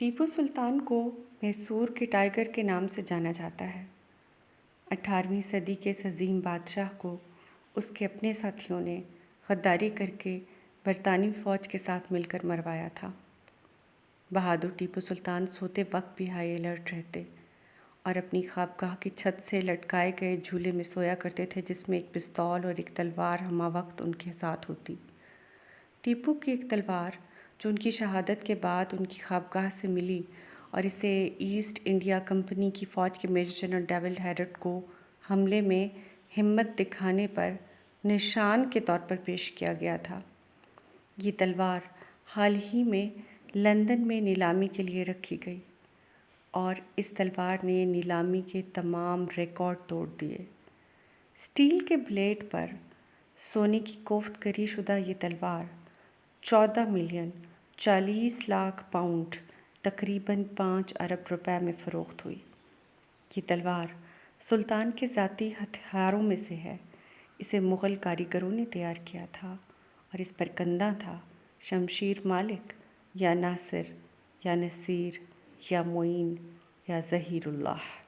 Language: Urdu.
ٹیپو سلطان کو میسور کے ٹائیگر کے نام سے جانا جاتا ہے۔ 18ویں صدی کے اس عظیم بادشاہ کو اس کے اپنے ساتھیوں نے غداری کر کے برطانوی فوج کے ساتھ مل کر مروایا تھا۔ بہادر ٹیپو سلطان سوتے وقت بھی ہائی الرٹ رہتے اور اپنی خوابگاہ کی چھت سے لٹکائے گئے جھولے میں سویا کرتے تھے، جس میں ایک پستول اور ایک تلوار ہمہ وقت ان کے ساتھ ہوتی۔ ٹیپو کی ایک تلوار جو ان کی شہادت کے بعد ان کی خوابگاہ سے ملی اور اسے ایسٹ انڈیا کمپنی کی فوج کے میجر جنرل ڈیوڈ ہیڈٹ کو حملے میں ہمت دکھانے پر نشان کے طور پر پیش کیا گیا تھا۔ یہ تلوار حال ہی میں لندن میں نیلامی کے لیے رکھی گئی اور اس تلوار نے نیلامی کے تمام ریکارڈ توڑ دیے۔ اسٹیل کے بلیڈ پر سونے کی کوفت کاری شدہ یہ تلوار 14,40,00,000 پاؤنڈ تقریباً 5 ارب روپے میں فروخت ہوئی۔ یہ تلوار سلطان کے ذاتی ہتھیاروں میں سے ہے۔ اسے مغل کاریگروں نے تیار کیا تھا اور اس پر کندہ تھا شمشیر مالک یا ناصر یا نصیر یا معین یا ظہیر اللہ۔